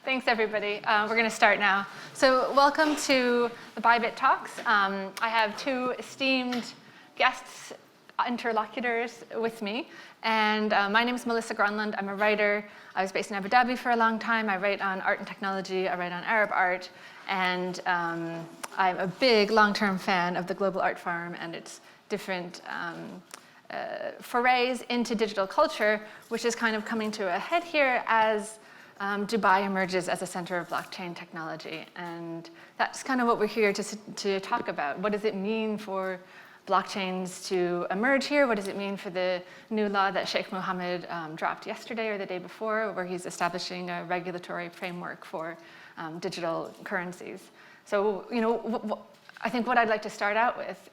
Thanks, everybody. We're going to start now. So welcome to the Bybit Talks. I have two esteemed guests, interlocutors with me. And my name is Melissa Gronlund. I'm a writer. I was based in Abu Dhabi for a long time. I write on art and technology. I write on Arab art. And I'm a big long-term fan of the Global Art Forum and its different forays into digital culture, which is kind of coming to a head here as Dubai emerges as a center of blockchain technology. And that's kind of what we're here to talk about. What does it mean for blockchains to emerge here? What does it mean for the new law that Sheikh Mohammed dropped yesterday or the day before, where he's establishing a regulatory framework for digital currencies? So, I think what I'd like to start out with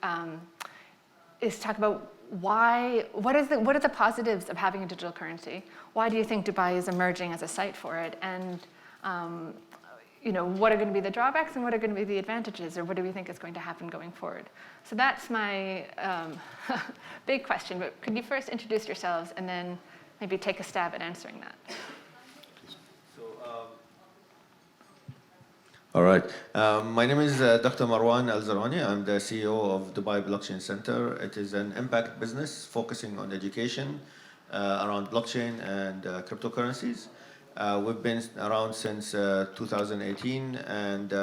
is talk about what are the positives of having a digital currency? Why do you think Dubai is emerging as a site for it? And what are going to be the drawbacks and what are going to be the advantages, or what do we think is going to happen going forward? So that's my big question. But could you first introduce yourselves and then maybe take a stab at answering that? All right. My name is Dr. Marwan Zarouni. I'm the CEO of Dubai Blockchain Center. It is an impact business focusing on education around blockchain and cryptocurrencies. We've been around since 2018, and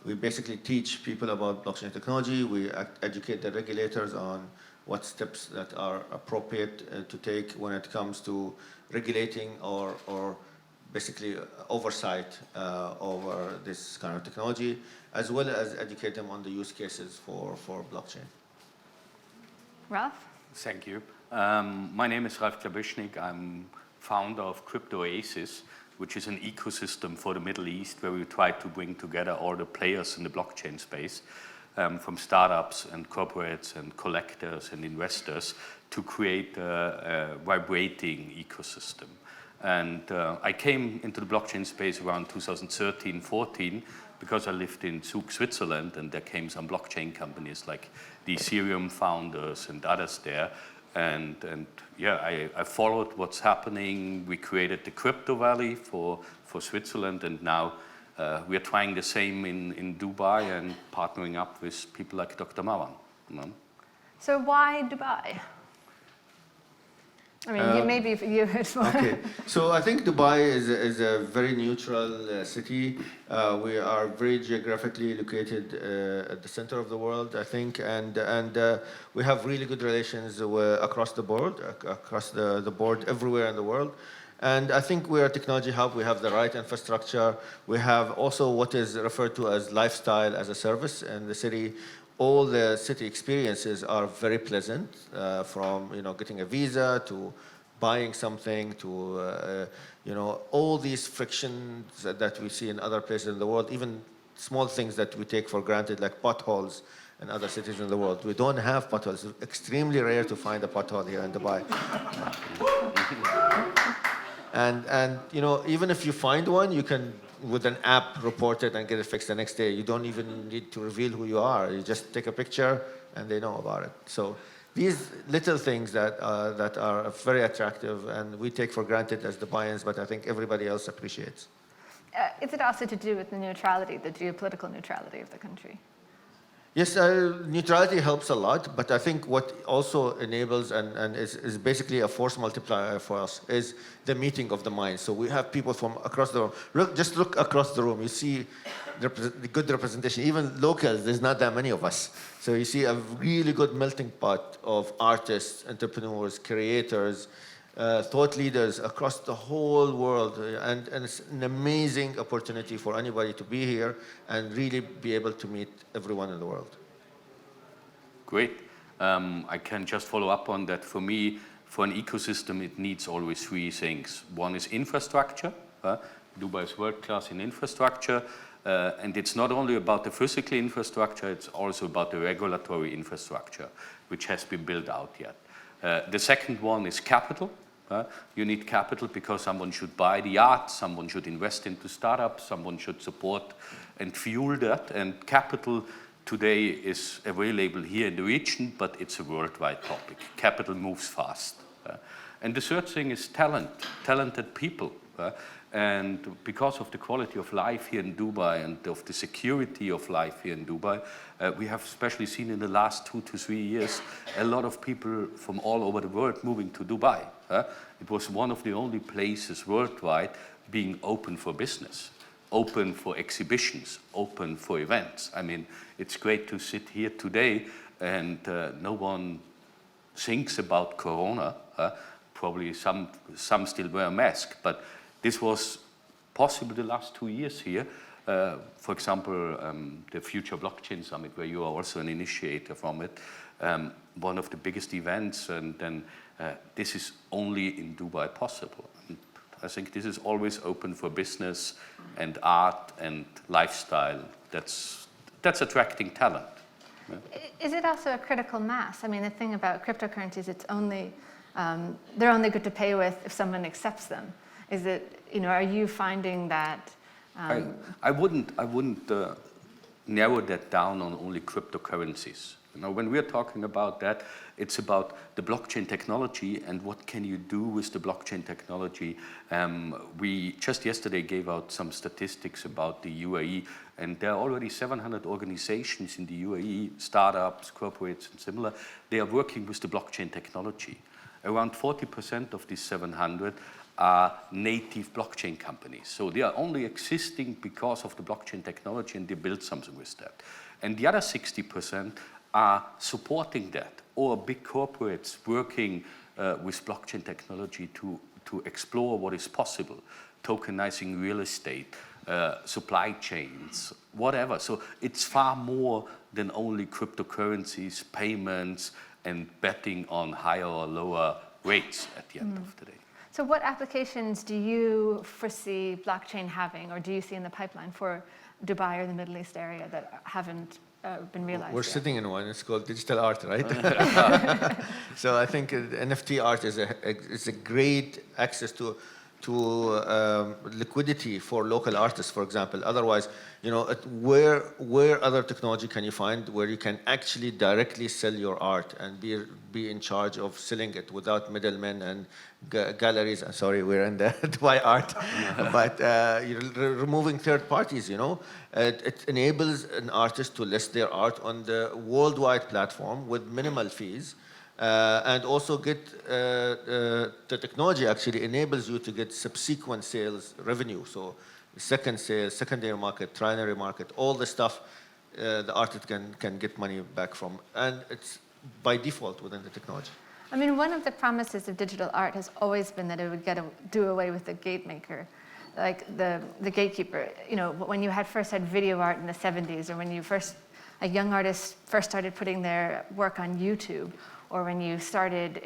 we basically teach people about blockchain technology. We educate the regulators on what steps that are appropriate to take when it comes to regulating or basically oversight over this kind of technology, as well as educate them on the use cases for blockchain. Ralf? Thank you. My name is Ralf Glabischnig. I'm founder of Crypto Oasis, which is an ecosystem for the Middle East where we try to bring together all the players in the blockchain space, from startups and corporates and collectors and investors, to create a vibrating ecosystem. And I came into the blockchain space around 2013-14 because I lived in Zug, Switzerland, and there came some blockchain companies like the Ethereum founders and others there. And I followed what's happening. We created the Crypto Valley for Switzerland, and now we are trying the same in Dubai and partnering up with people like Dr. Marwan. So why Dubai? I mean, maybe if you... Okay, so I think Dubai is a very neutral city. We are very geographically located at the center of the world, I think, and we have really good relations across the board, everywhere in the world. And I think we're a technology hub. We have the right infrastructure. We have also what is referred to as lifestyle as a service in the city. All the city experiences are very pleasant, from getting a visa to buying something to all these frictions that we see in other places in the world, even small things that we take for granted like potholes in other cities in the world. We don't have potholes. It's extremely rare to find a pothole here in Dubai. And even if you find one, you can, with an app, report it and get it fixed the next day. You don't even need to reveal who you are. You just take a picture and they know about it. So these little things that are very attractive and we take for granted as Dubaians, but I think everybody else appreciates. Is it also to do with the neutrality, the geopolitical neutrality of the country? Yes, neutrality helps a lot, but I think what also enables and is basically a force multiplier for us is the meeting of the minds. So we have people from across the room. Just look across the room. You see the good representation. Even locals, there's not that many of us. So you see a really good melting pot of artists, entrepreneurs, creators, thought leaders across the whole world, and it's an amazing opportunity for anybody to be here and really be able to meet everyone in the world. Great. I can just follow up on that. For me, for an ecosystem, it needs always three things. One is infrastructure. Dubai is world-class in infrastructure. And it's not only about the physical infrastructure, it's also about the regulatory infrastructure, which has been built out yet. The second one is capital. You need capital because someone should buy the art, someone should invest into startups, someone should support and fuel that. And capital today is available here in the region, but it's a worldwide topic. Capital moves fast. And the third thing is talent, talented people. And because of the quality of life here in Dubai and of the security of life here in Dubai, we have especially seen in the last 2 to 3 years a lot of people from all over the world moving to Dubai. It was one of the only places worldwide being open for business, open for exhibitions, open for events. I mean, it's great to sit here today and no one thinks about Corona. Probably some still wear a mask, but this was possible the last 2 years here. For example, the Future Blockchain Summit, where you are also an initiator from it, one of the biggest events, and then this is only in Dubai possible. And I think this is always open for business and art and lifestyle. That's attracting talent. Is it also a critical mass? I mean, the thing about cryptocurrencies, they're only good to pay with if someone accepts them. Is it, are you finding that? I wouldn't narrow that down on only cryptocurrencies. When we're talking about that, it's about the blockchain technology and what can you do with the blockchain technology. We just yesterday gave out some statistics about the UAE, and there are already 700 organizations in the UAE, startups, corporates, and similar. They are working with the blockchain technology. Around 40% of these 700 are native blockchain companies. So they are only existing because of the blockchain technology, and they build something with that. And the other 60% are supporting that, or big corporates working with blockchain technology to explore what is possible, tokenizing real estate, supply chains, whatever. So it's far more than only cryptocurrencies, payments, and betting on higher or lower rates at the end of the day. So what applications do you foresee blockchain having, or do you see in the pipeline for Dubai or the Middle East area that haven't been realized We're yet? sitting in one. It's called digital art, right? So I think NFT art is a great access to liquidity for local artists, for example. Otherwise, where other technology can you find where you can actually directly sell your art and be in charge of selling it without middlemen and galleries? Sorry, we're in the Dubai art, but you're removing third parties. It enables an artist to list their art on the worldwide platform with minimal fees. And also the technology actually enables you to get subsequent sales revenue. So second sales, secondary market, trinary market, all the stuff the artist can get money back from. And it's by default within the technology. I mean, one of the promises of digital art has always been that it would do away with the gate maker, like the gatekeeper. When you first had video art in the 70s, or when a young artist first started putting their work on YouTube, or when you started,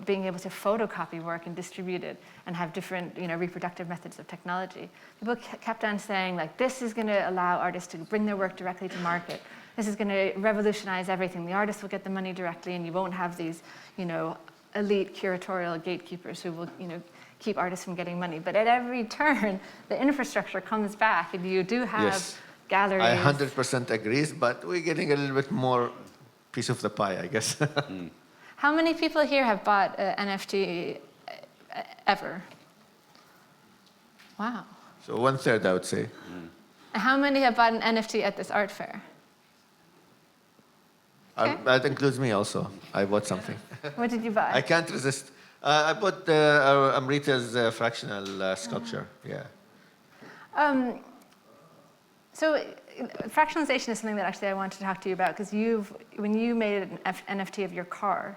being able to photocopy work and distribute it and have different, reproductive methods of technology. People kept on saying, like, this is going to allow artists to bring their work directly to market. This is going to revolutionize everything. The artists will get the money directly, and you won't have these, elite curatorial gatekeepers who will, keep artists from getting money. But at every turn, the infrastructure comes back, and you do have galleries. I 100% agree, but we're getting a little bit more piece of the pie, I guess. How many people here have bought an NFT ever? Wow. So 1/3, I would say. How many have bought an NFT at this art fair? Okay. That includes me also. I bought something. What did you buy? I can't resist. I bought Emirate fractional sculpture. Yeah. So fractionalization is something that actually I wanted to talk to you about, because when you made an NFT of your car,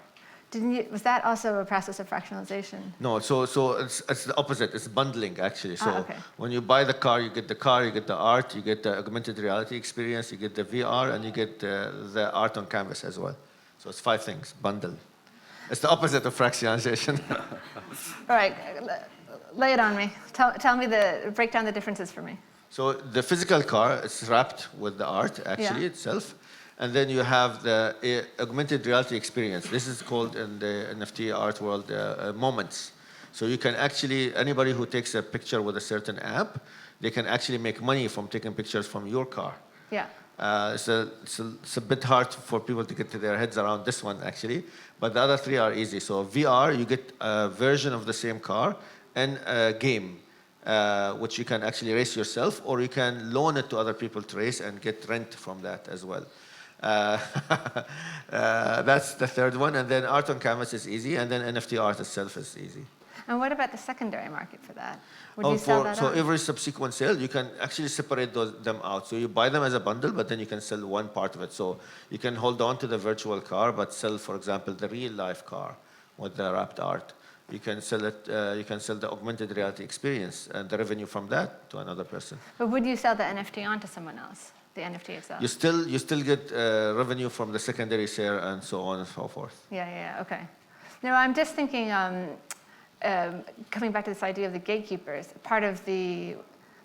was that also a process of fractionalization? No, so it's the opposite. It's bundling, actually. So okay. When you buy the car, you get the art, you get the augmented reality experience, you get the VR, and you get the art on canvas as well. So it's 5 things, bundle. It's the opposite of fractionalization. All right, lay it on me. Tell me break down the differences for me. So the physical car is wrapped with the art, actually, itself. And then you have the augmented reality experience. This is called in the NFT art world moments. So you can actually, anybody who takes a picture with a certain app, they can actually make money from taking pictures from your car. Yeah. It's a bit hard for people to get to their heads around this one, actually. But the other three are easy. So VR, you get a version of the same car and a game, which you can actually race yourself, or you can loan it to other people to race and get rent from that as well. Uh, that's the third one. And then art on canvas is easy, and then NFT art itself is easy. And what about the secondary market for that? Would you sell that so on? every subsequent sale, you can actually separate them out. So you buy them as a bundle, but then you can sell one part of it. So you can hold on to the virtual car, but sell, for example, the real life car with the wrapped art. You can sell it. You can sell the augmented reality experience and the revenue from that to another person. But would you sell the NFT on to someone else? The NFT itself? You still get revenue from the secondary sale and so on and so forth. Yeah, okay. No, I'm just thinking, coming back to this idea of the gatekeepers, part of the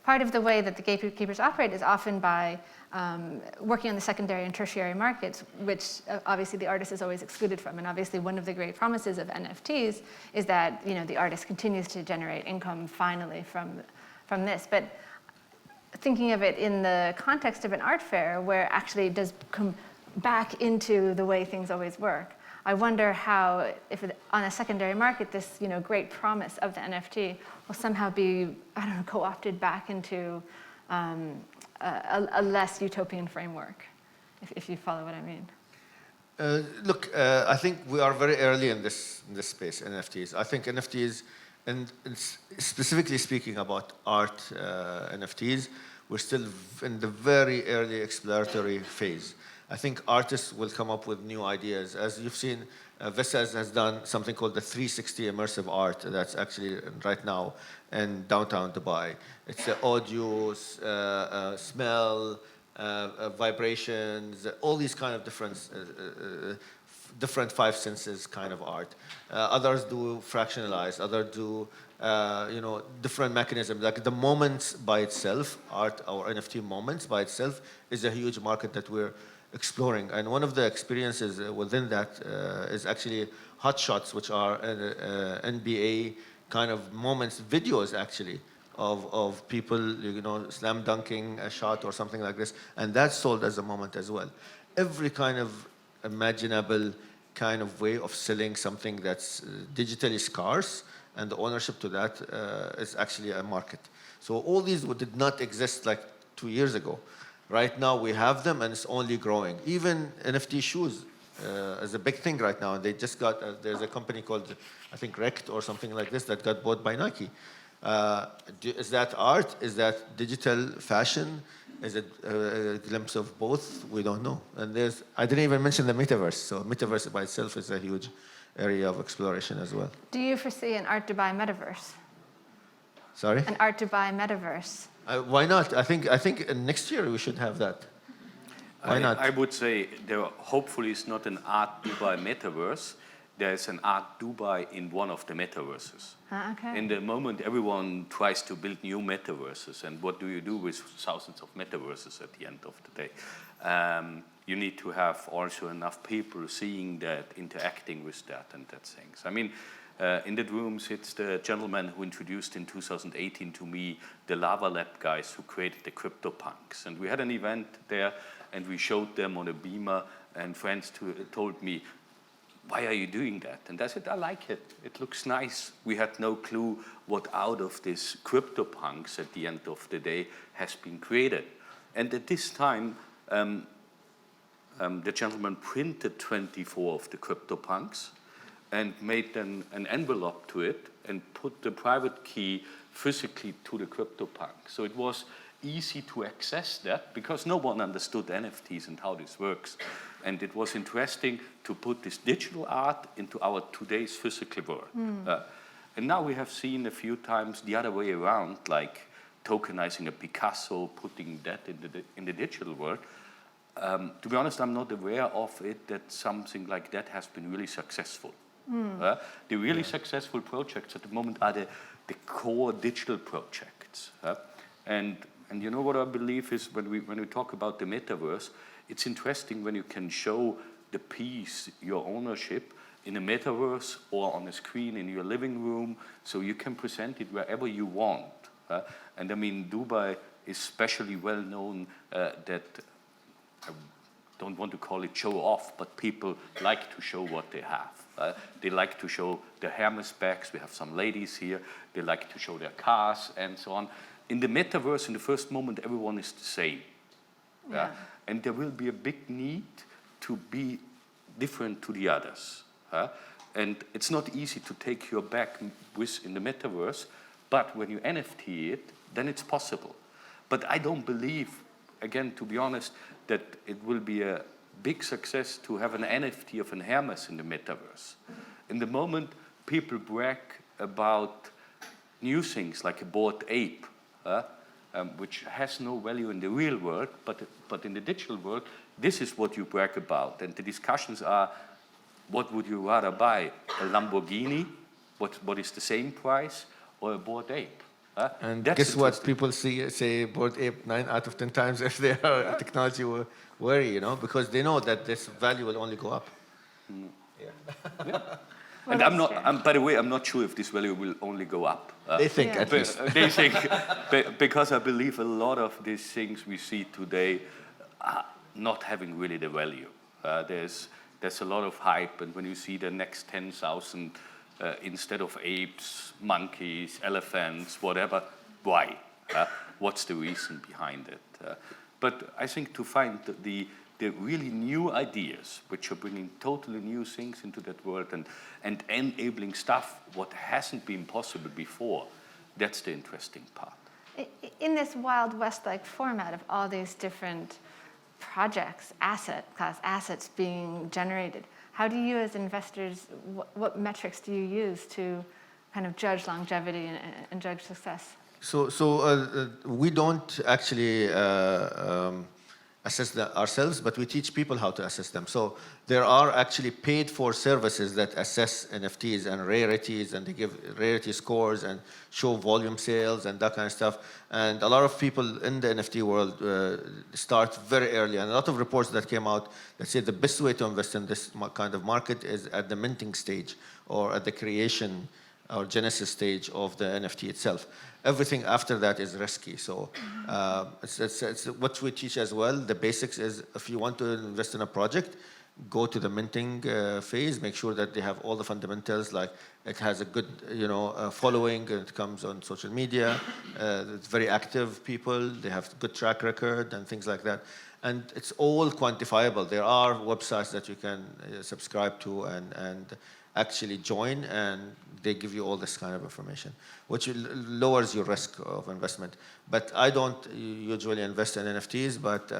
way that the gatekeepers operate is often by working on the secondary and tertiary markets, which obviously the artist is always excluded from. And obviously one of the great promises of NFTs is that the artist continues to generate income finally from this. But thinking of it in the context of an art fair where actually it does come back into the way things always work, I wonder how, if on a secondary market, this great promise of the NFT will somehow be, co-opted back into a less utopian framework, if you follow what I mean. Look, I think we are very early in this space, NFTs. I think NFTs, and specifically speaking about art NFTs, we're still in the very early exploratory phase. I think artists will come up with new ideas. As you've seen, Vessas has done something called the 360 immersive art that's actually right now in downtown Dubai. It's audio, smell, vibrations, all these kind of different five senses kind of art. Others do fractionalized, others do different mechanisms. Like the moments by itself, art or NFT moments by itself is a huge market that we're exploring. And one of the experiences within that is actually hotshots, which are NBA kind of moments, videos actually, of people, slam dunking a shot or something like this. And that's sold as a moment as well. Every kind of imaginable kind of way of selling something that's digitally scarce, and the ownership to that is actually a market. So all these did not exist like 2 years ago. Right now we have them, and it's only growing. Even NFT shoes is a big thing right now. And they just got, there's a company called, I think, Rect or something like this that got bought by Nike. Is that art? Is that digital fashion? Is it a glimpse of both? We don't know. And I didn't even mention the metaverse. So metaverse by itself is a huge area of exploration as well. Do you foresee an Art Dubai metaverse? Sorry? An Art Dubai metaverse? Why not? I think next year we should have that. Why not? I would say there hopefully is not an Art Dubai metaverse. There is an Art Dubai in one of the metaverses. Okay. In the moment, everyone tries to build new metaverses. And what do you do with thousands of metaverses at the end of the day? You need to have also enough people seeing that, interacting with that and that things. I mean, in that room sits the gentleman who introduced in 2018 to me the Lava Lab guys who created the CryptoPunks. And we had an event there, and we showed them on a beamer, and friends told me, why are you doing that? And I said, I like it. It looks nice. We had no clue what out of this CryptoPunks at the end of the day has been created. And at this time, the gentleman printed 24 of the CryptoPunks and made an envelope to it and put the private key physically to the CryptoPunk. So it was easy to access that because no one understood NFTs and how this works. And it was interesting to put this digital art into our today's physical world. And now we have seen a few times the other way around, like tokenizing a Picasso, putting that in the digital world. To be honest, I'm not aware of it that something like that has been really successful. The really successful projects at the moment are the core digital projects. And you know what I believe is when we talk about the metaverse, it's interesting when you can show the piece, your ownership, in a metaverse or on a screen in your living room, so you can present it wherever you want. And I mean, Dubai is especially well known that I don't want to call it show off, but people like to show what they have. They like to show their Hermes bags. We have some ladies here. They like to show their cars and so on. In the metaverse, in the first moment, everyone is the same. Yeah. And there will be a big need to be different to the others. And it's not easy to take your bag with in the metaverse, but when you NFT it, then it's possible. But I don't believe, again, to be honest, that it will be a big success to have an NFT of an Hermes in the metaverse. In the moment, people brag about new things like a bored ape, which has no value in the real world, but in the digital world, this is what you brag about. And the discussions are, what would you rather buy? A Lamborghini, what is the same price, or a bored ape? And That's guess what? interesting. People say bored ape 9 out of 10 times if they are technology wary, you know, because they know that this value will only go up. And Well, that's fair. by the way, I'm not sure if this value will only go up. They think, Yeah. at least. They think, because I believe a lot of these things we see today are not having really the value. There's a lot of hype, and when you see the next 10,000 instead of apes, monkeys, elephants, whatever, why? What's the reason behind it? But I think to find the really new ideas, which are bringing totally new things into that world and enabling stuff what hasn't been possible before, that's the interesting part. In this Wild West-like format of all these different projects, class assets being generated, how do you as investors, what metrics do you use to kind of judge longevity and judge success? So we don't actually assess ourselves, but we teach people how to assess them. So there are actually paid for services that assess NFTs and rarities, and they give rarity scores and show volume sales and that kind of stuff. And a lot of people in the NFT world start very early. And a lot of reports that came out that say the best way to invest in this kind of market is at the minting stage or at the creation or genesis stage of the NFT itself. Everything after that is risky. So it's what we teach as well. The basics is if you want to invest in a project, go to the minting phase, make sure that they have all the fundamentals, like it has a good following, it comes on social media, it's very active people, they have good track record and things like that. And it's all quantifiable. There are websites that you can subscribe to and actually join, and they give you all this kind of information, which lowers your risk of investment. But I don't usually invest in NFTs, but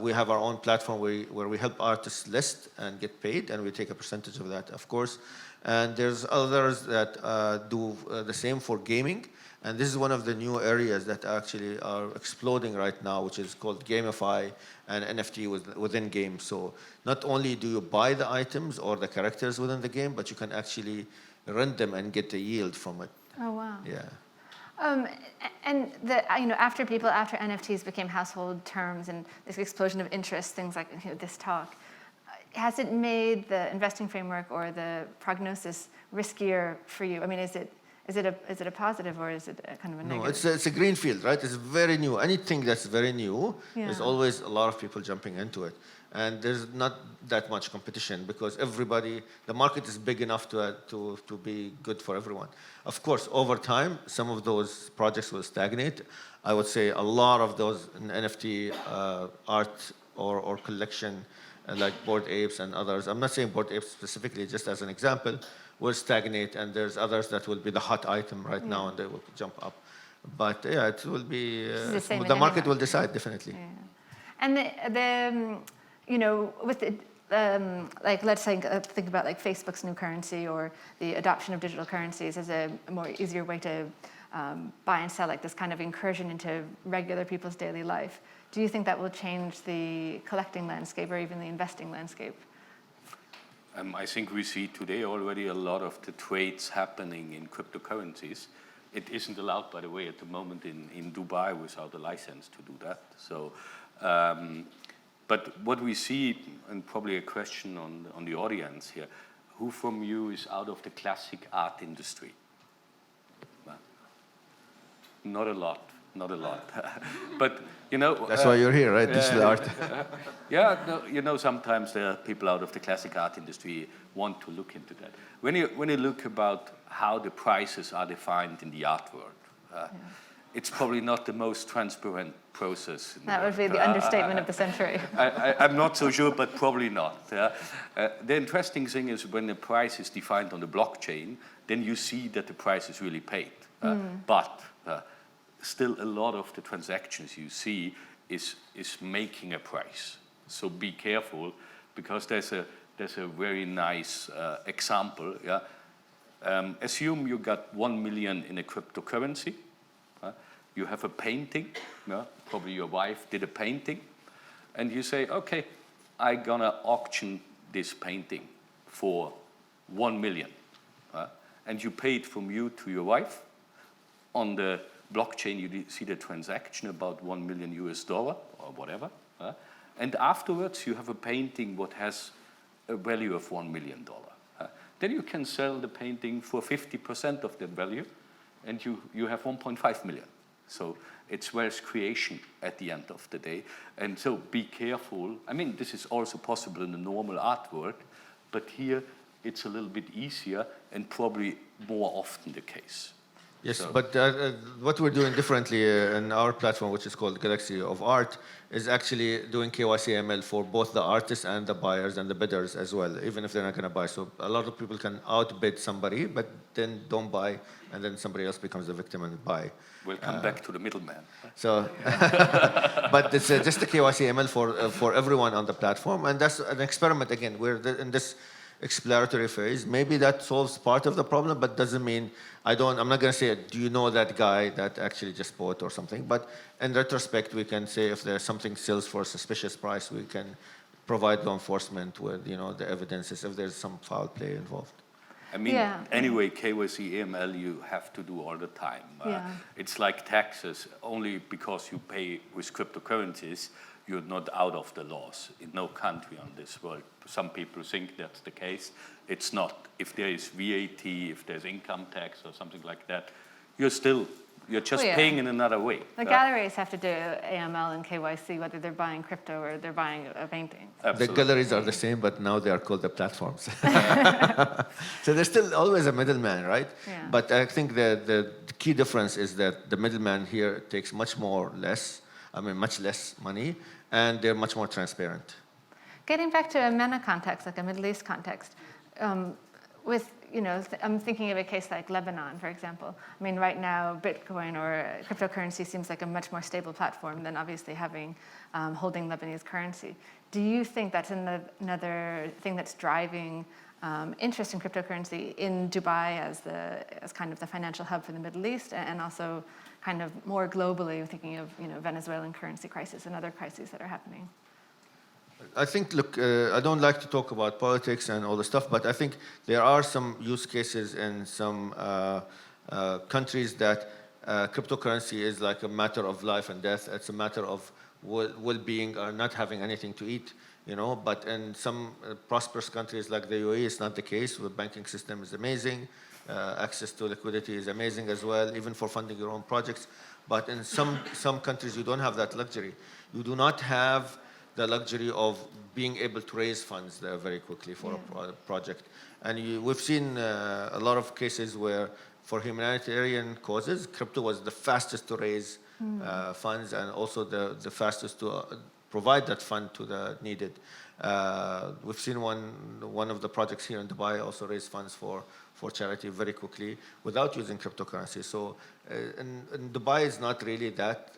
we have our own platform where we help artists list and get paid, and we take a percentage of that, of course. And there's others that do the same for gaming. And this is one of the new areas that actually are exploding right now, which is called gamify and NFT within games. So not only do you buy the items or the characters within the game, but you can actually rent them and get a yield from it. Oh, wow. Yeah. And after NFTs became household terms and this explosion of interest, things like this talk, has it made the investing framework or the prognosis riskier for you? I mean, is it a positive or is it a kind of a negative? No, it's a green field, right? It's very new. Anything that's very new, there's Yeah. always a lot of people jumping into it. And there's not that much competition because the market is big enough to be good for everyone. Of course, over time, some of those projects will stagnate. I would say a lot of those NFT art or collection, like Bored Apes and others, I'm not saying Bored Apes specifically, just as an example, will stagnate, and there's others that will be the hot item right now, and they will jump up. But yeah, it will be, the same in the any market will market. decide, definitely. Yeah. And with the, let's think about like Facebook's new currency or the adoption of digital currencies as a more easier way to buy and sell, like this kind of incursion into regular people's daily life. Do you think that will change the collecting landscape or even the investing landscape? I think we see today already a lot of the trades happening in cryptocurrencies. It isn't allowed, by the way, at the moment in Dubai without a license to do that. So, but what we see, and probably a question on the audience here, who from you is out of the classic art industry? Not a lot. not a lot. But, you know... That's why you're here, right? Digital art. Yeah, no, you know, sometimes there are people out of the classic art industry want to look into that. When you look about how the prices are defined in the art world, it's probably not the most transparent process. That would be the understatement of the century. I'm not so sure, but probably not. The interesting thing is when the price is defined on the blockchain, then you see that the price is really paid. But still a lot of the transactions you see is making a price. So be careful, because there's a very nice example. Assume you got 1 million in a cryptocurrency. You have a painting, probably your wife did a painting, and you say, okay, I'm gonna auction this painting for 1 million. And you pay it from you to your wife. On the blockchain, you see the transaction about $1 million or whatever. And afterwards, you have a painting what has a value of $1 million. Then you can sell the painting for 50% of that value, and you have 1.5 million. So it's wealth creation at the end of the day. And so be careful. I mean, this is also possible in the normal art world, but here it's a little bit easier and probably more often the case. Yes, So- but what we're doing differently in our platform, which is called Galaxy of Art, is actually doing KYC ML for both the artists and the buyers and the bidders as well, even if they're not going to buy. So a lot of people can outbid somebody, but then don't buy, and then somebody else becomes the victim and buy. We'll come back to the middleman. So, but it's just a KYC ML for everyone on the platform, and that's an experiment. Again, we're in this exploratory phase. Maybe that solves part of the problem, but doesn't mean I'm not going to say, do you know that guy that actually just bought or something? But in retrospect, we can say if there's something sells for a suspicious price, we can provide law enforcement with the evidences if there's some foul play involved. I mean, Yeah. anyway, KYC AML you have to do all the time. It's like taxes. Only because you pay with cryptocurrencies, you're not out of the laws in no country on this world. Some people think that's the case. It's not. If there is VAT, if there's income tax or something like that, you're just paying in another way. The galleries have to do AML and KYC, whether they're buying crypto or they're buying a painting. Absolutely. The galleries are the same, but now they are called the platforms. So there's still always a middleman, right? Yeah. But I think the key difference is that the middleman here takes much less money, and they're much more transparent. Getting back to a MENA context, like a Middle East context, I'm thinking of a case like Lebanon, for example. I mean, right now, Bitcoin or cryptocurrency seems like a much more stable platform than obviously holding Lebanese currency. Do you think that's another thing that's driving interest in cryptocurrency in Dubai as kind of the financial hub for the Middle East, and also kind of more globally, thinking of Venezuelan currency crisis and other crises that are happening? I think, look, I don't like to talk about politics and all the stuff, but I think there are some use cases in some countries that cryptocurrency is like a matter of life and death. It's a matter of well-being or not having anything to eat, But in some prosperous countries like the UAE, it's not the case. The banking system is amazing. Access to liquidity is amazing as well, even for funding your own projects. But in some countries, you don't have that luxury. You do not have the luxury of being able to raise funds there very quickly for a project. And we've seen a lot of cases where for humanitarian causes, crypto was the fastest to raise funds, and also the fastest to provide that fund to the needed. We've seen one of the projects here in Dubai also raise funds for charity very quickly without using cryptocurrency. So in Dubai is not really that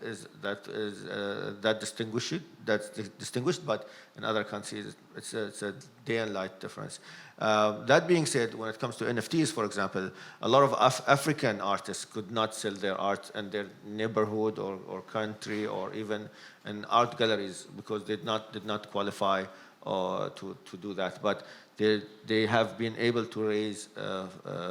distinguished, but in other countries it's a day and night difference. That being said, when it comes to NFTs, for example, a lot of African artists could not sell their art in their neighborhood or country or even in art galleries because they did not qualify to do that. But they have been able to raise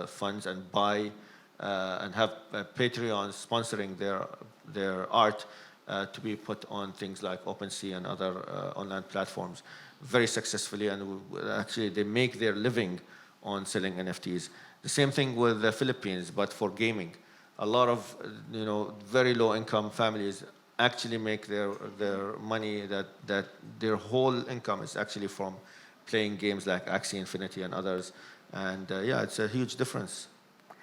funds and buy and have Patreon sponsoring their art to be put on things like OpenSea and other online platforms very successfully, and actually they make their living on selling NFTs. The same thing with the Philippines, but for gaming. a lot of very low-income families actually make their money, that their whole income is actually from playing games like Axie Infinity and others. And yeah, it's a huge difference.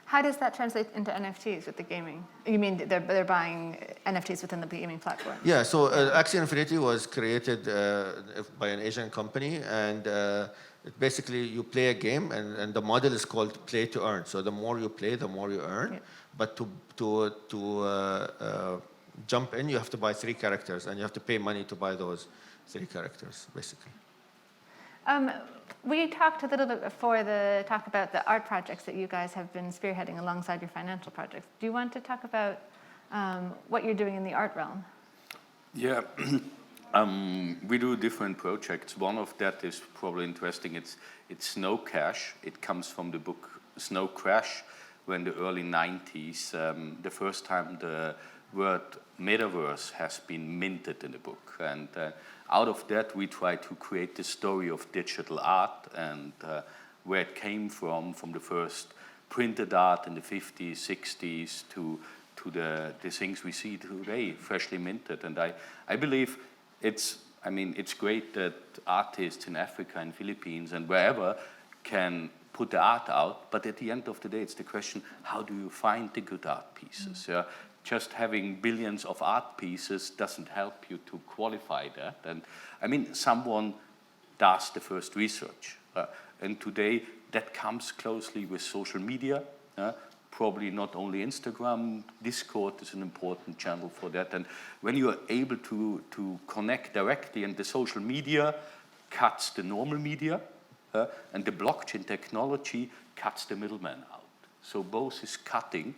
How does that translate into NFTs with the gaming? You mean they're buying NFTs within the gaming platform? Yeah, so Axie Infinity was created by an Asian company, and basically you play a game, and the model is called play to earn. So the more you play, the more you earn. Yeah. But to jump in, you have to buy 3 characters, and you have to pay money to buy those 3 characters, basically. We talked a little bit before the talk about the art projects that you guys have been spearheading alongside your financial projects. Do you want to talk about what you're doing in the art realm? Yeah, we do different projects. One of that is probably interesting. It's Snow Cash. It comes from the book Snow Crash, when the early 90s, the first time the word metaverse has been minted in the book. And out of that, we try to create the story of digital art and where it came from the first printed art in the 50s, 60s to the things we see today, freshly minted. And I believe it's great that artists in Africa and Philippines and wherever can put the art out, but at the end of the day, it's the question, how do you find the good art pieces? Yeah? Just having billions of art pieces doesn't help you to qualify that. And someone does the first research. And today, that comes closely with social media. Probably not only Instagram, Discord is an important channel for that. And when you are able to connect directly, and the social media cuts the normal media, and the blockchain technology cuts the middleman out. So both is cutting.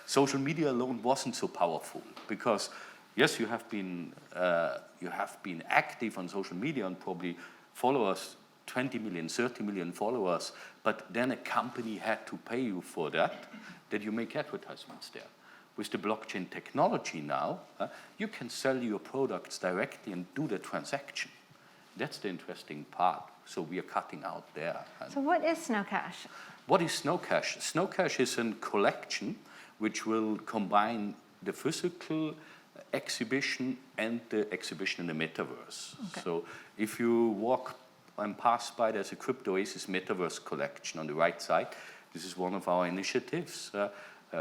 Social media alone wasn't so powerful because, yes, you have been active on social media and probably followers, 20 million, 30 million followers, but then a company had to pay you for that you make advertisements there. With the blockchain technology now, you can sell your products directly and do the transaction. That's the interesting part. So we are cutting out there. So what is Snow Cash? What is Snow Cash? Snow Cash is a collection which will combine the physical exhibition and the exhibition in the metaverse. Okay. So if you walk and pass by, there's a Crypto Oasis Metaverse collection on the right side. This is one of our initiatives.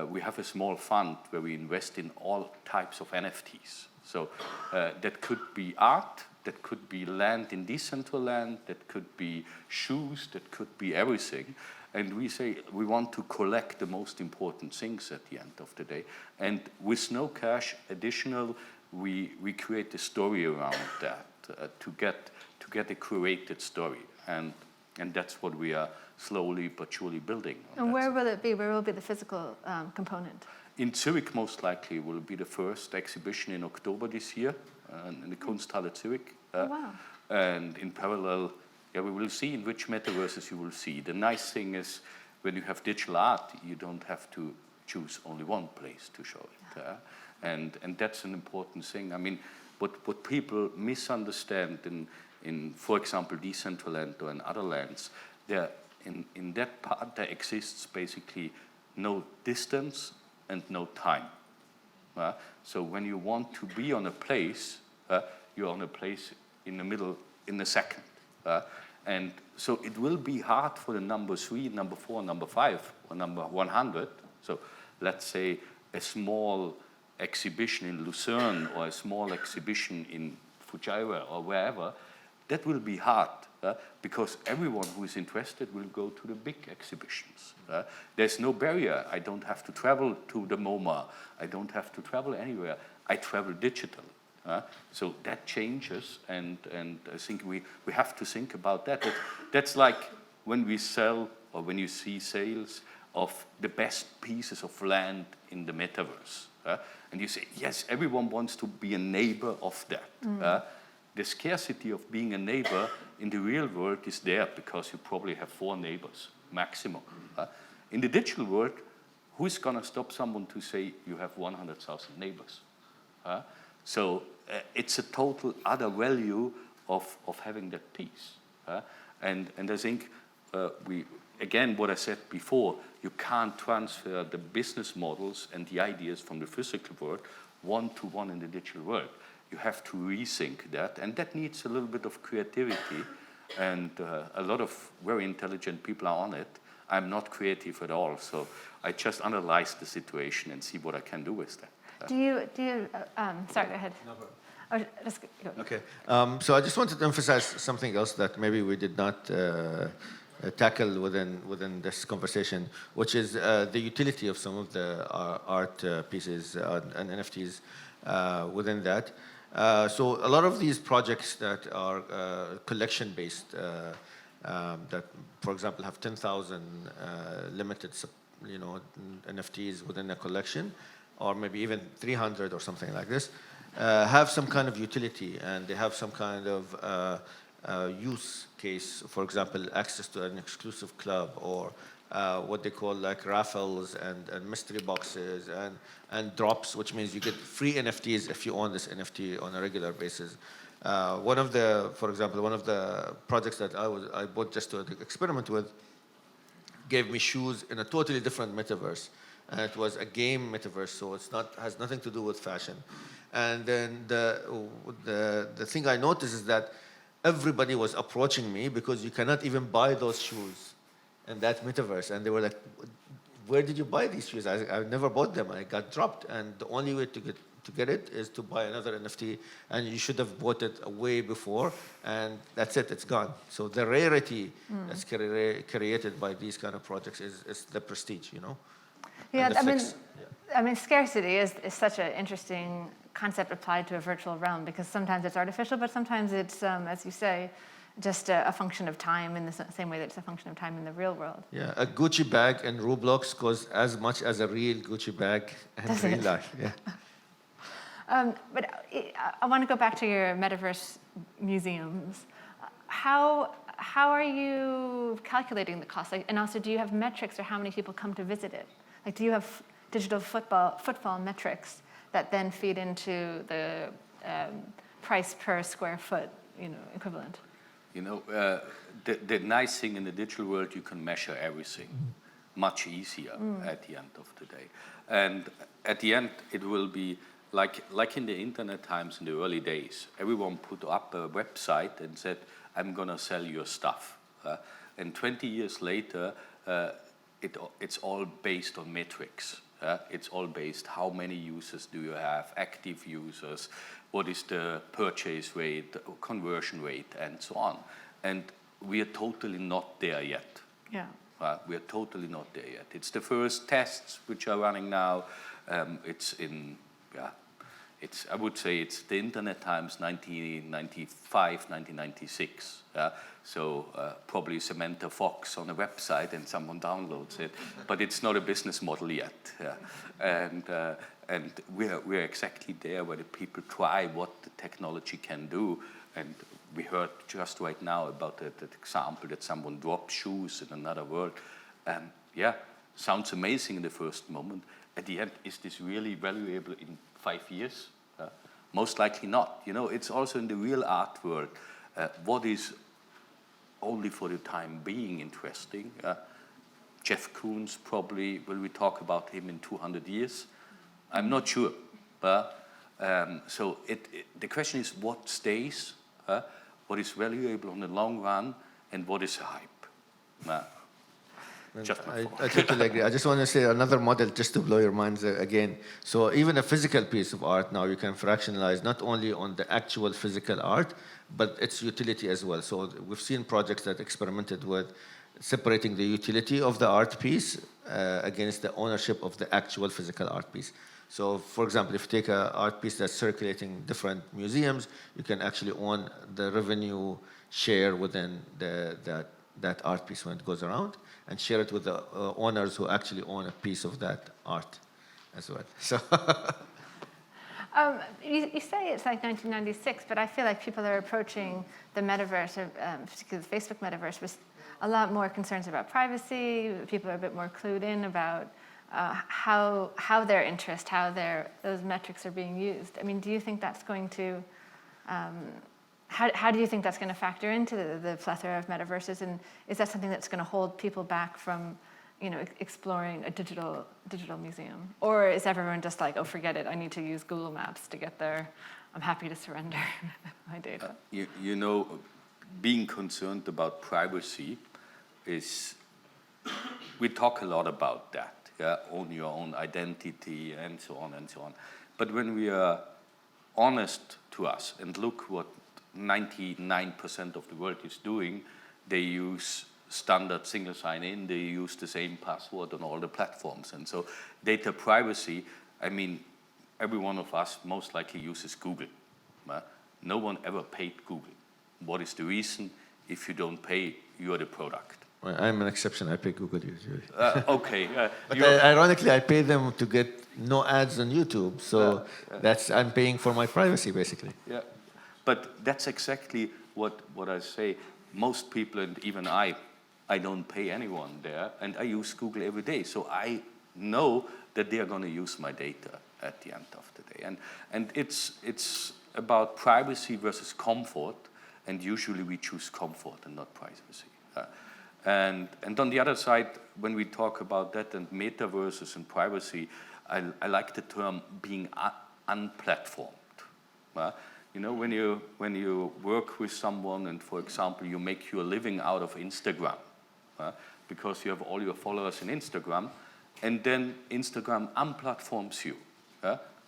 We have a small fund where we invest in all types of NFTs. So that could be art, that could be land in Decentraland, that could be shoes, that could be everything. And we say we want to collect the most important things at the end of the day. And with Snow Cash additional, we create a story around that to get a curated story. And that's what we are slowly but surely building. And where will it be? Where will be the physical component? In Zurich, most likely, will be the first exhibition in October this year, in the Kunsthalle Zurich. Oh, wow. And in parallel, we will see in which metaverses you will see. The nice thing is, when you have digital art, you don't have to choose only one place to show it. And that's an important thing. What people misunderstand in, for example, Decentraland or in other lands, in that part there exists basically no distance and no time. So when you want to be on a place, you're on a place in the middle in a second. And so it will be hard for the number 3, number 4, number 5, or number 100. So let's say a small exhibition in Lucerne or a small exhibition in Fujairah or wherever, that will be hard because everyone who is interested will go to the big exhibitions. There's no barrier. I don't have to travel to the MoMA. I don't have to travel anywhere. I travel digitally. So that changes, and I think we have to think about that. That's like when we sell or when you see sales of the best pieces of land in the metaverse. And you say, yes, everyone wants to be a neighbor of that. The scarcity of being a neighbor in the real world is there because you probably have 4 neighbors, maximum. In the digital world, who's going to stop someone to say you have 100,000 neighbors? So it's a total other value of having that piece. And I think again, what I said before, you can't transfer the business models and the ideas from the physical world one-to-one in the digital world. You have to rethink that, and that needs a little bit of creativity, and a lot of very intelligent people are on it. I'm not creative at all, so I just analyze the situation and see what I can do with that. Sorry, go ahead. No problem. Oh, just go. Okay. So I just wanted to emphasize something else that maybe we did not tackle within this conversation, which is the utility of some of the art pieces and NFTs within that. So a lot of these projects that are collection-based, that, for example, have 10,000 limited, NFTs within a collection, or maybe even 300 or something like this, have some kind of utility, and they have some kind of use case. For example, access to an exclusive club, or what they call like raffles and mystery boxes and drops, which means you get free NFTs if you own this NFT on a regular basis. For example, one of the projects that I bought just to experiment with gave me shoes in a totally different metaverse. And it was a game metaverse, so has nothing to do with fashion. And then the thing I noticed is that everybody was approaching me because you cannot even buy those shoes in that metaverse. And they were like, where did you buy these shoes? I never bought them. I got dropped. And the only way to get it is to buy another NFT. And you should have bought it way before. And that's it. It's gone. So the rarity that's created by these kind of projects is the prestige, Yeah, I mean, scarcity is such an interesting concept applied to a virtual realm, because sometimes it's artificial, but sometimes it's, as you say, just a function of time, in the same way that it's a function of time in the real world. Yeah, a Gucci bag in Roblox costs as much as a real Gucci bag in real life. Yeah. But I want to go back to your metaverse museums. How are you calculating the cost? And also, do you have metrics, or how many people come to visit it? Like, do you have digital footfall metrics that then feed into the price per square foot, equivalent? The nice thing in the digital world, you can measure everything much easier at the end of the day. And at the end, it will be like in the internet times in the early days. Everyone put up a website and said, I'm going to sell your stuff. And 20 years later, it's all based on metrics. It's all based, how many users do you have, active users, what is the purchase rate, conversion rate, and so on. And we are totally not there yet. Yeah. We are totally not there yet. It's the first tests which are running now. I would say it's the internet times 1995, 1996. So probably Samantha Fox on a website and someone downloads it, but it's not a business model yet. And we're exactly there where the people try what the technology can do. And we heard just right now about that example that someone dropped shoes in another world. Sounds amazing in the first moment. At the end, is this really valuable in 5 years? Most likely not. It's also in the real art world. What is only for the time being interesting? Jeff Koons probably, will we talk about him in 200 years? I'm not sure. So the question is, what stays? What is valuable on the long run? And what is hype? I totally agree. I just want to say another model just to blow your minds again. So even a physical piece of art now, you can fractionalize not only on the actual physical art, but its utility as well. So we've seen projects that experimented with separating the utility of the art piece against the ownership of the actual physical art piece. So for example, if you take an art piece that's circulating different museums, you can actually own the revenue share within that art piece when it goes around, and share it with the owners who actually own a piece of that art as well. So you say it's like 1996, but I feel like people are approaching the metaverse, particularly the Facebook metaverse, with a lot more concerns about privacy. People are a bit more clued in about how their interest, those metrics are being used. I mean, do you think that's going to how do you think that's going to factor into the plethora of metaverses? And is that something that's going to hold people back from exploring a digital museum? Or is everyone just like, oh, forget it, I need to use Google Maps to get there. I'm happy to surrender my data. Being concerned about privacy we talk a lot about that, own your own identity and so on and so on. But when we are honest to us and look what 99% of the world is doing, they use standard single sign-in, they use the same password on all the platforms. And so data privacy, every one of us most likely uses Google. No one ever paid Google. What is the reason? If you don't pay, you're the product. Well, I'm an exception. I pay Google usually. Okay. But ironically, I pay them to get no ads on YouTube. So I'm paying for my privacy, basically. Yeah, but that's exactly what I say. Most people, and even I don't pay anyone there, and I use Google every day. So I know that they are going to use my data at the end of the day. And it's about privacy versus comfort, and usually we choose comfort and not privacy. And on the other side, when we talk about that and metaverses and privacy, I like the term being unplatformed. When you work with someone and, for example, you make your living out of Instagram, because you have all your followers in Instagram, and then Instagram unplatforms you,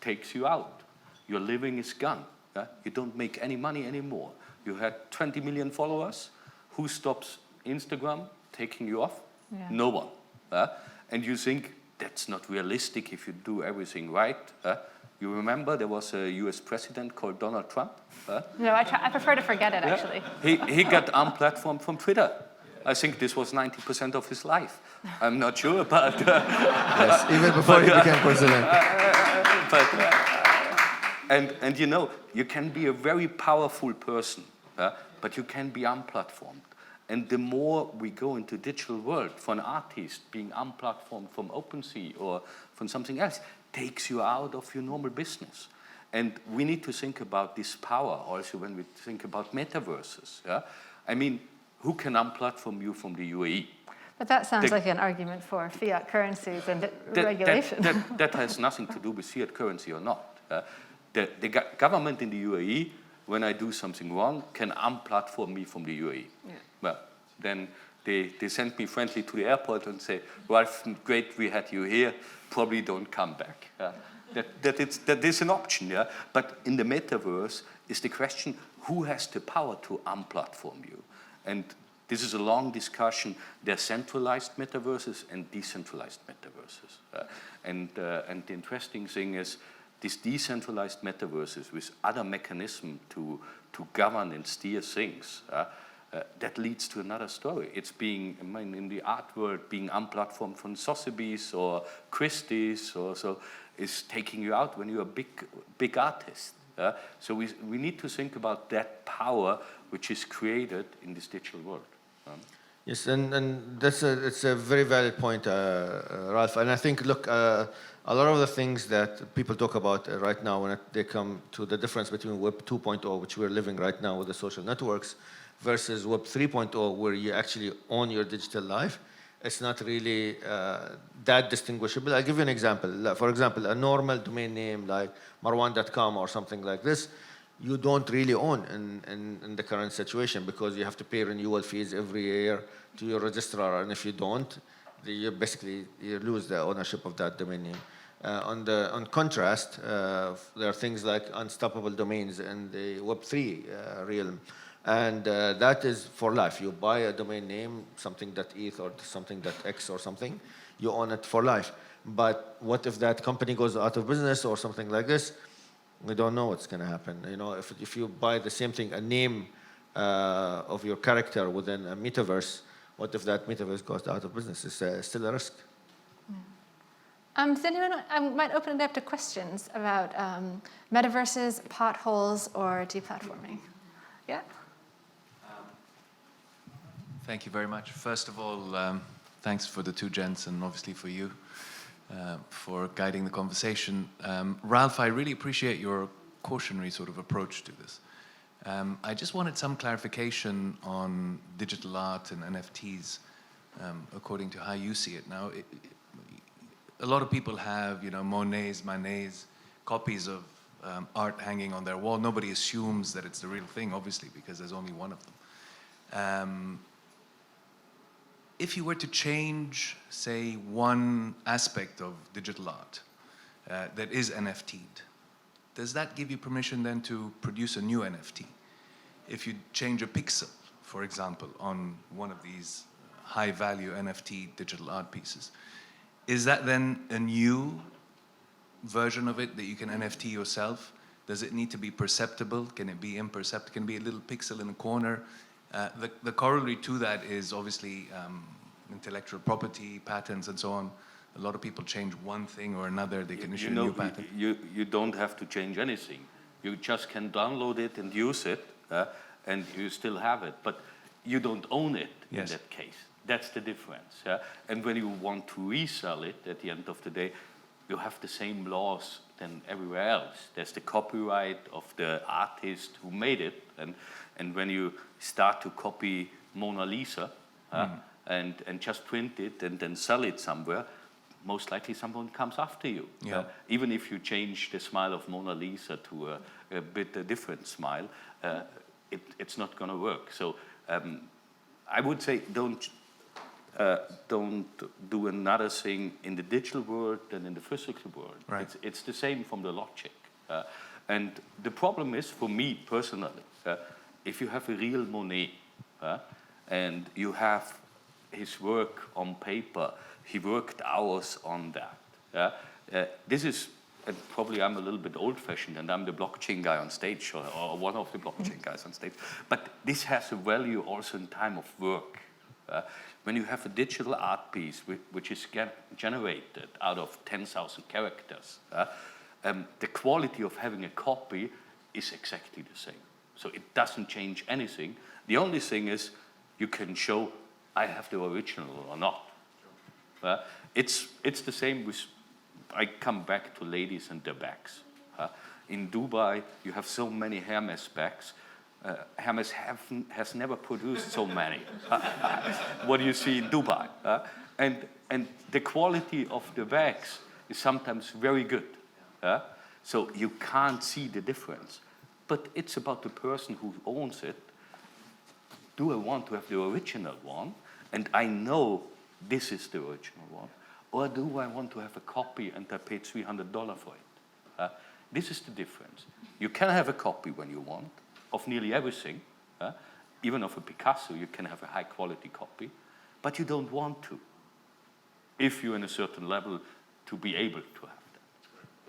takes you out. Your living is gone. You don't make any money anymore. You had 20 million followers. Who stops Instagram taking you off? Yeah. No one. And you think that's not realistic if you do everything right. You remember there was a US president called Donald Trump? No, I prefer to forget it, actually. He got unplatformed from Twitter. I think this was 90% of his life. I'm not sure, but... yes, even before he became president. And you can be a very powerful person, but you can be unplatformed. And the more we go into digital world, for an artist, being unplatformed from OpenSea or from something else, takes you out of your normal business. And we need to think about this power also when we think about metaverses. Who can unplatform you from the UAE? But that sounds like an argument for fiat currencies and regulation. That has nothing to do with fiat currency or not. The government in the UAE, when I do something wrong, can unplatform me from the UAE. Yeah. Well, then they send me friendly to the airport and say, Ralf, great we had you here, probably don't come back. That is an option, yeah? But in the metaverse is the question, who has the power to unplatform you? And this is a long discussion. There are centralized metaverses and decentralized metaverses. And the interesting thing is, these decentralized metaverses with other mechanisms to govern and steer things, that leads to another story. It's being, in the art world, being unplatformed from Sotheby's or Christie's or so is taking you out when you're a big artist. So we need to think about that power which is created in this digital world. Yes, and it's a very valid point, Ralf. And I think, look, a lot of the things that people talk about right now when they come to the difference between Web 2.0, which we're living right now with the social networks, versus Web 3.0, where you actually own your digital life, it's not really that distinguishable. I'll give you an example. For example, a normal domain name like Marwan.com or something like this, you don't really own in the current situation because you have to pay renewal fees every year to your registrar, and if you don't, you lose the ownership of that domain name. On contrast, there are things like unstoppable domains in the Web3 realm, and that is for life. You buy a domain name, something.eth or something.x or something, you own it for life. But what if that company goes out of business or something like this? We don't know what's going to happen. If you buy the same thing, a name of your character within a metaverse, what if that metaverse goes out of business? It's still a risk. Does anyone, I might open it up to questions about metaverses, potholes, or deplatforming. Yeah? Thank you very much. First of all, thanks for the two gents and obviously for you. For guiding the conversation. Ralf, I really appreciate your cautionary sort of approach to this. I just wanted some clarification on digital art and NFTs. according to how you see it. Now, a lot of people have, Monets, Manets, copies of art hanging on their wall. Nobody assumes that it's the real thing, obviously, because there's only one of them. If you were to change, say, one aspect of digital art that is NFT'd, does that give you permission then to produce a new NFT? If you change a pixel, for example, on one of these high-value NFT digital art pieces, is that then a new version of it that you can NFT yourself? Does it need to be perceptible? Can it be imperceptible? Can it be a little pixel in a corner? The corollary to that is obviously intellectual property, patents, and so on. A lot of people change one thing or another, they can issue a new patent. You don't have to change anything. You just can download it and use it, and you still have it. But you don't own it in that case. That's the difference. And when you want to resell it at the end of the day, you have the same laws than everywhere else. There's the copyright of the artist who made it. And when you start to copy Mona Lisa and just print it and then sell it somewhere, most likely someone comes after you. Even if you change the smile of Mona Lisa to a bit different smile, it's not going to work. So I would say don't do another thing in the digital world than in the physical world. Right. It's the same from the logic. And the problem is, for me personally, if you have a real Monet and you have his work on paper, he worked hours on that. This is, and probably I'm a little bit old-fashioned and I'm the blockchain guy on stage, or one of the blockchain guys on stage, but this has a value also in time of work. When you have a digital art piece which is generated out of 10,000 characters, the quality of having a copy is exactly the same. So it doesn't change anything. The only thing is you can show I have the original or not. It's the same with, I come back to ladies and their bags. In Dubai, you have so many Hermes bags. Hermes has never produced so many. What do you see in Dubai? And the quality of the bags is sometimes very good. So you can't see the difference. But it's about the person who owns it. Do I want to have the original one? And I know this is the original one. Or do I want to have a copy and I paid $300 for it? This is the difference. You can have a copy when you want of nearly everything. Even of a Picasso, you can have a high quality copy. But you don't want to, if you're in a certain level, to be able to have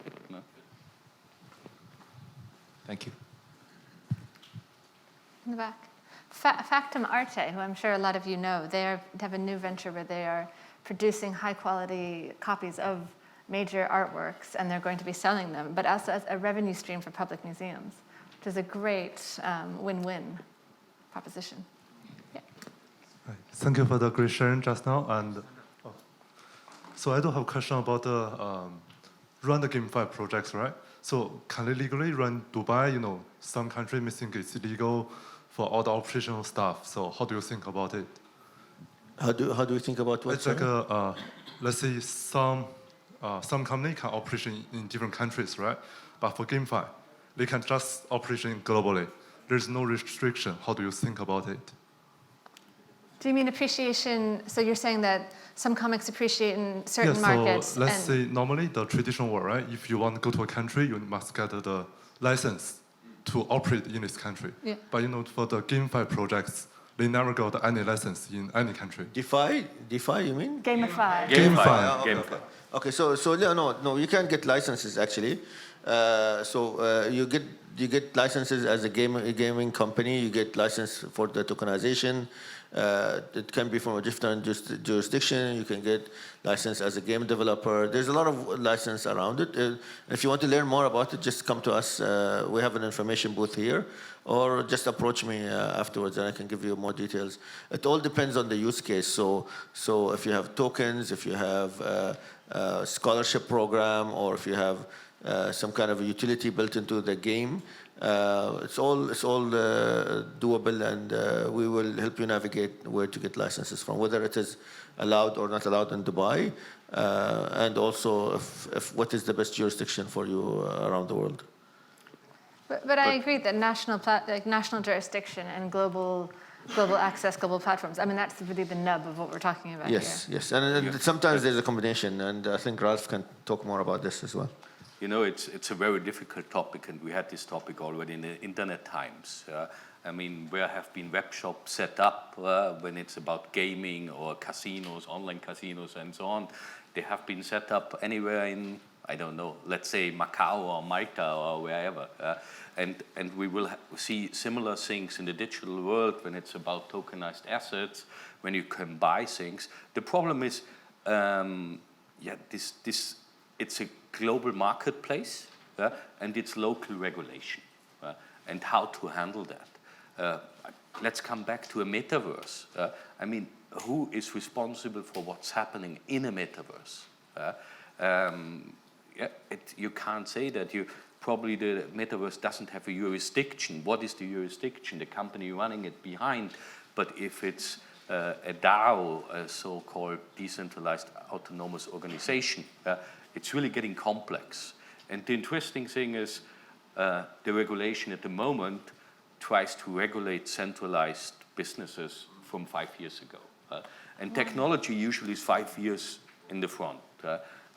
that. No? Thank you. In the back. Factum Arte, who I'm sure a lot of you know, they have a new venture where they are producing high-quality copies of major artworks, and they're going to be selling them, but also as a revenue stream for public museums, which is a great win-win proposition. Yeah. Thank you for the great sharing just now. And so I do have a question about the run the GameFi projects, right? So can they legally run Dubai? Some countries may think it's illegal for all the operational stuff. So how do you think about it? How do you think about what? It's like let's say some company can operation in different countries, right? But for GameFi, they can just operation globally. There's no restriction. How do you think about it? Do you mean appreciation? So you're saying that some comics appreciate in certain markets? So let's say normally the traditional world, right? If you want to go to a country, you must get the license to operate in this country. Yeah. But for the GameFi projects, they never got any license in any country. DeFi, you mean? Gamify. GameFi. GameFi. Okay, so no, you can't get licenses actually. You get licenses as a gaming company. You get license for the tokenization. It can be from a different jurisdiction. You can get license as a game developer. There's a lot of license around it. If you want to learn more about it, just come to us. We have an information booth here, or just approach me afterwards, and I can give you more details. It all depends on the use case. So if you have tokens, if you have scholarship program, or if you have some kind of a utility built into the game, it's all doable, and we will help you navigate where to get licenses from, whether it is allowed or not allowed in Dubai, and also if what is the best jurisdiction for you around the world. But I agree that national jurisdiction and global access, global platforms, I mean, that's really the nub of what we're talking about here. Yes, and sometimes there's a combination, and I think Ralf can talk more about this as well. You know, it's a very difficult topic, and we had this topic already in the internet times. I mean, where have been web shops set up when it's about gaming or casinos, online casinos and so on? They have been set up anywhere in, I don't know, let's say Macau or Malta or wherever. And we will see similar things in the digital world when it's about tokenized assets, when you can buy things. The problem is, it's a global marketplace, and it's local regulation, and how to handle that. Let's come back to a metaverse. I mean, who is responsible for what's happening in a metaverse? You can't say that. Probably the metaverse doesn't have a jurisdiction. What is the jurisdiction? The company running it behind. But if it's a DAO, a so-called decentralized autonomous organization, it's really getting complex. And the interesting thing is the regulation at the moment tries to regulate centralized businesses from 5 years ago. And technology usually is 5 years in the front.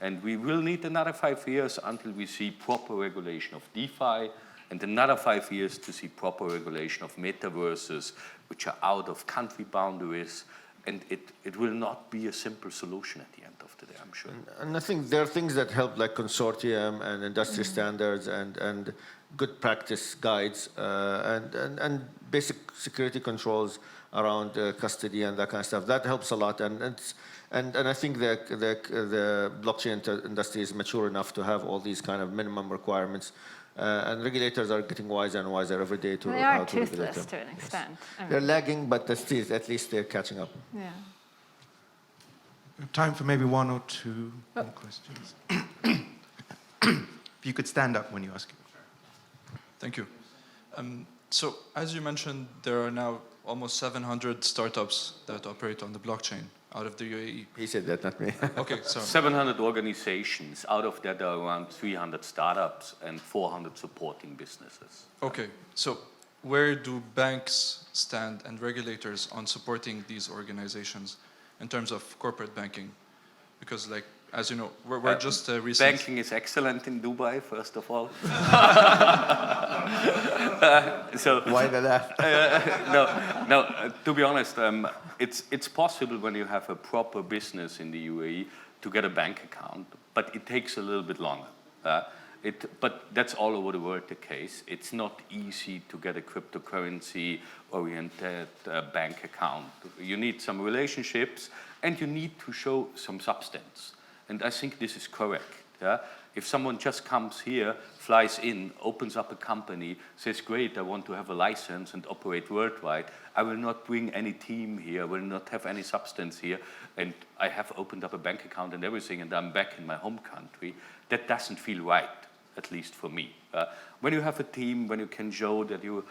And we will need another 5 years until we see proper regulation of DeFi, and another 5 years to see proper regulation of metaverses, which are out of country boundaries. And it will not be a simple solution at the end of the day, I'm sure. And I think there are things that help, like consortium and industry standards and good practice guides and basic security controls around custody and that kind of stuff. That helps a lot. And I think the blockchain industry is mature enough to have all these kind of minimum requirements. And regulators are getting wiser and wiser every day to They how are to regulate them. toothless to an extent. I mean, They're lagging, but at least they're catching up. yeah. Time for maybe one or two more questions. If you could stand up when you ask. Thank you. So, as you mentioned, there are now almost 700 startups that operate on the blockchain out of the UAE. He said that, not me. Okay, so 700 organizations. Out of that, there are around 300 startups and 400 supporting businesses. okay, so where do banks stand and regulators on supporting these organizations in terms of corporate banking? Because, like, as you know, we're just recently... Banking is excellent in Dubai, first of all. So Why the laugh? no. To be honest, it's possible when you have a proper business in the UAE to get a bank account, but it takes a little bit longer. But that's all over the world the case. It's not easy to get a cryptocurrency-oriented bank account. You need some relationships, and you need to show some substance. And I think this is correct. If someone just comes here, flies in, opens up a company, says, great, I want to have a license and operate worldwide, I will not bring any team here, I will not have any substance here, and I have opened up a bank account and everything, and I'm back in my home country, that doesn't feel right, at least for me. When you have a team, when you can show that you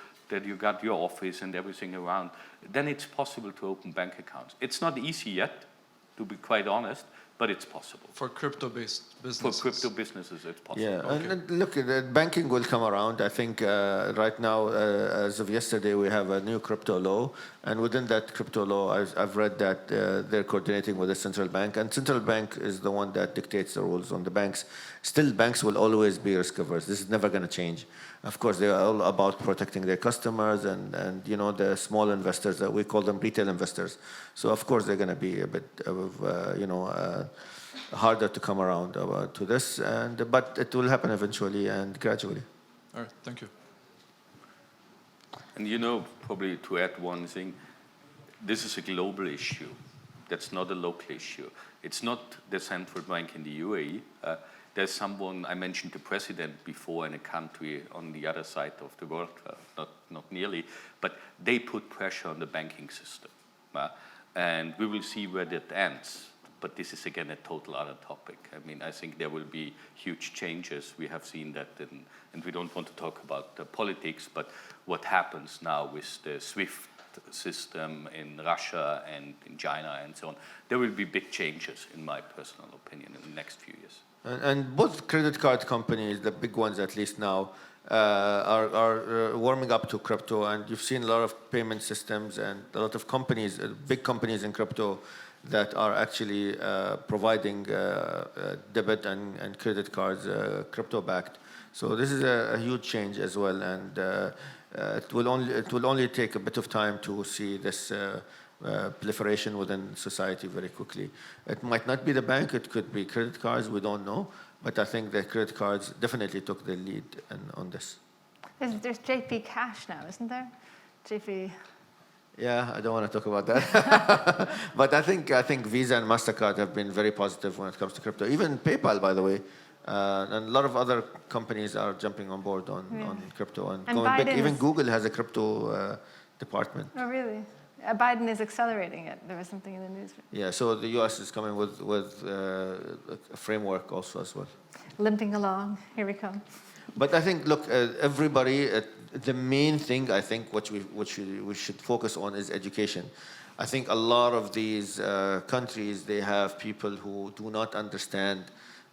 got your office and everything around, then it's possible to open bank accounts. It's not easy yet, to be quite honest, but it's possible. For crypto-based businesses? For crypto businesses, it's possible. Yeah, Okay. and look, banking will come around. I think right now, as of yesterday, we have a new crypto law. And within that crypto law, I've read that they're coordinating with the central bank. And central bank is the one that dictates the rules on the banks. Still, banks will always be risk averse. This is never going to change. Of course, they are all about protecting their customers and you know, the small investors, that we call them retail investors. So, of course, they're going to be a bit of, harder to come around to this. But it will happen eventually and gradually. All right, thank you. And you know, probably to add one thing, this is a global issue. That's not a local issue. It's not the central bank in the UAE. There's someone, I mentioned the president before, in a country on the other side of the world, not nearly, but they put pressure on the banking system. And we will see where that ends. But this is again a total other topic. I mean, I think there will be huge changes. We have seen that, and we don't want to talk about the politics, but what happens now with the SWIFT system in Russia and in China and so on, there will be big changes, in my personal opinion, in the next few years. And both credit card companies, the big ones at least now, are warming up to crypto, and you've seen a lot of payment systems and a lot of companies, big companies in crypto, that are actually providing debit and credit cards crypto-backed. So this is a huge change as well, and it will only take a bit of time to see this proliferation within society very quickly. It might not be the bank; it could be credit cards. We don't know. But I think the credit cards definitely took the lead on this. There's JP Cash now, isn't there? JP. Yeah, I don't want to talk about that. But I think Visa and MasterCard have been very positive when it comes to crypto. Even PayPal, by the way, and a lot of other companies are jumping on board on crypto and going big. Even Google has a crypto department. Oh, really? Biden is accelerating it. There was something in the news. Yeah, so the U.S. is coming with a framework also as well. Limping along. Here we come. But I think, look, everybody, the main thing I think what we should focus on is education. I think a lot of these countries, they have people who do not understand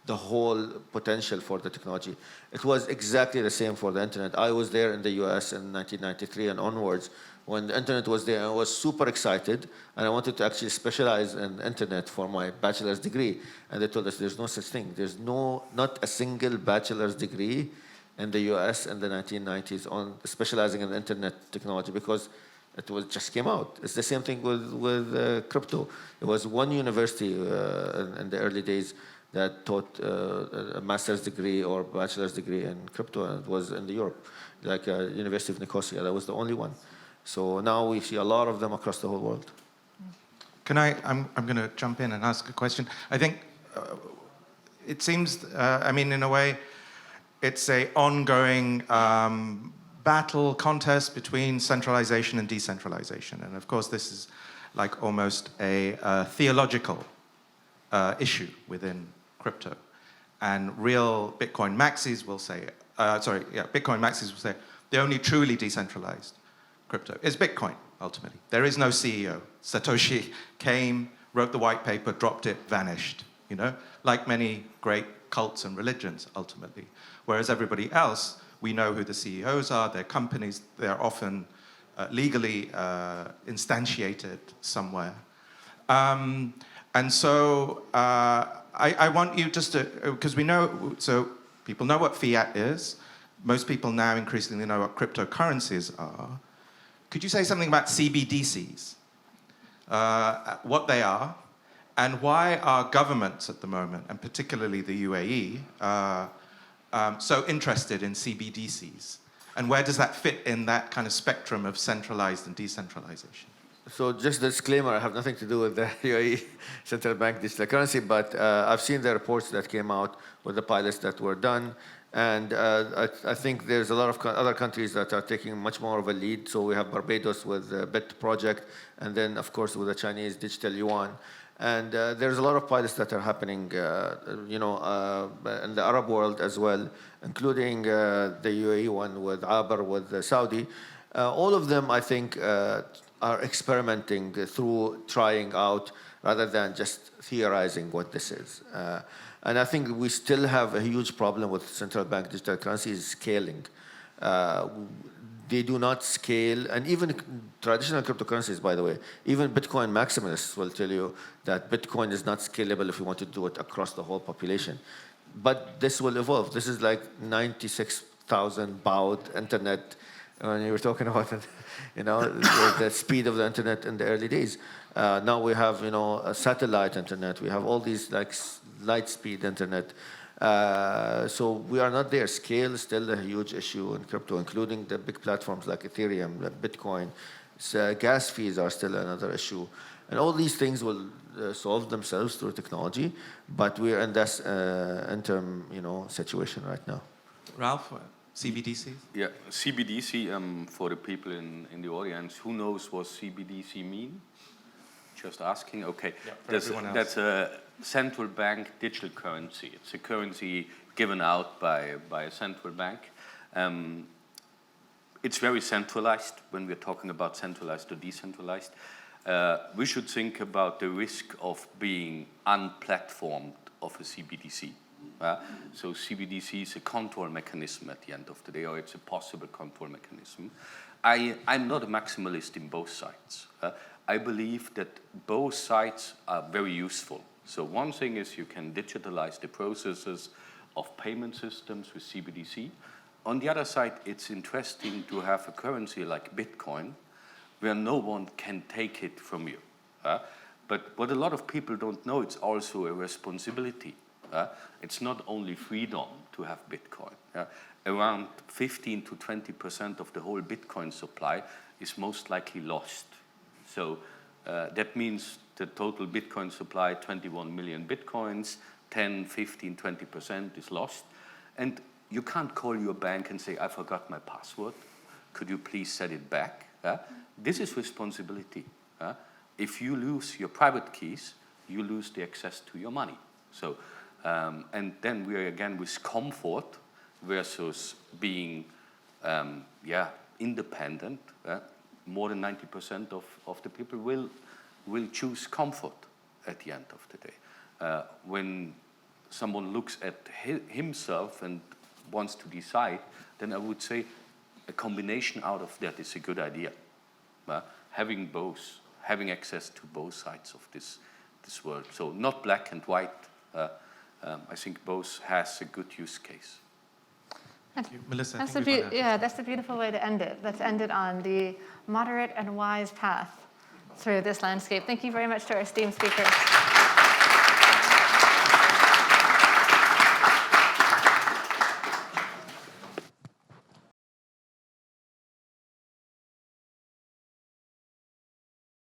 the whole potential for the technology. It was exactly the same for the internet. I was there in the US in 1993 and onwards when the internet was there. I was super excited, and I wanted to actually specialize in internet for my bachelor's degree. And they told us there's no such thing. There's not a single bachelor's degree in the US in the 1990s on specializing in internet technology because it just came out. It's the same thing with crypto. There was one university in the early days that taught a master's degree or bachelor's degree in crypto, and it was in Europe, like University of Nicosia. That was the only one. So now we see a lot of them across the whole world. I'm going to jump in and ask a question. I think it seems, in a way, it's an ongoing battle, contest between centralization and decentralization. And of course, this is like almost a theological issue within crypto. And real Bitcoin maxis will say, Bitcoin maxis will say, the only truly decentralized crypto is Bitcoin, ultimately. There is no CEO. Satoshi came, wrote the white paper, dropped it, vanished, like many great cults and religions, ultimately. Whereas everybody else, we know who the CEOs are, their companies, they're often legally instantiated somewhere. And so I want you just to, because we know, so people know what fiat is. Most people now increasingly know what cryptocurrencies are. Could you say something about CBDCs, what they are, and why are governments at the moment, and particularly the UAE, so interested in CBDCs? And where does that fit in that kind of spectrum of centralized and decentralization? So just a disclaimer, I have nothing to do with the UAE central bank digital currency, but I've seen the reports that came out with the pilots that were done. And I think there's a lot of other countries that are taking much more of a lead. So we have Barbados with the BIT project, and then, of course, with the Chinese digital yuan. And there's a lot of pilots that are happening, in the Arab world as well, including the UAE one with Aber, with Saudi. All of them, I think, are experimenting through trying out rather than just theorizing what this is. And I think we still have a huge problem with central bank digital currencies scaling. They do not scale, and even traditional cryptocurrencies, by the way, even Bitcoin maximalists will tell you that Bitcoin is not scalable if you want to do it across the whole population. But this will evolve. This is like 96,000 baud internet when you were talking about it, the speed of the internet in the early days. Now we have, a satellite internet. We have all these like light speed internet. So we are not there. Scale is still a huge issue in crypto, including the big platforms like Ethereum, like Bitcoin. So gas fees are still another issue. And all these things will solve themselves through technology, but we're in this interim, situation right now. Ralf, CBDCs? Yeah, CBDC, for the people in the audience, who knows what CBDC mean? just asking? Okay. for everyone else. That's a central bank digital currency. It's a currency given out by a central bank. It's very centralized when we're talking about centralized or decentralized. We should think about the risk of being unplatformed of a CBDC. So CBDC is a control mechanism at the end of the day, or it's a possible control mechanism. I'm not a maximalist in both sides. I believe that both sides are very useful. So one thing is you can digitalize the processes of payment systems with CBDC. On the other side, it's interesting to have a currency like Bitcoin where no one can take it from you. But what a lot of people don't know, it's also a responsibility. It's not only freedom to have Bitcoin. Around 15 to 20% of the whole Bitcoin supply is most likely lost. So that means the total Bitcoin supply, 21 million Bitcoins, 10, 15, 20% is lost. And you can't call your bank and say, I forgot my password. Could you please set it back? This is responsibility. If you lose your private keys, you lose the access to your money. So, and then we are again with comfort versus being independent. More than 90% of the people will choose comfort at the end of the day. When someone looks at himself and wants to decide, then I would say a combination out of that is a good idea. Having both, having access to both sides of this world. So not black and white. I think both has a good use case. Melissa, That's a beautiful way to end it. Let's end it on the moderate and wise path through this landscape. Thank you very much to our esteemed speakers.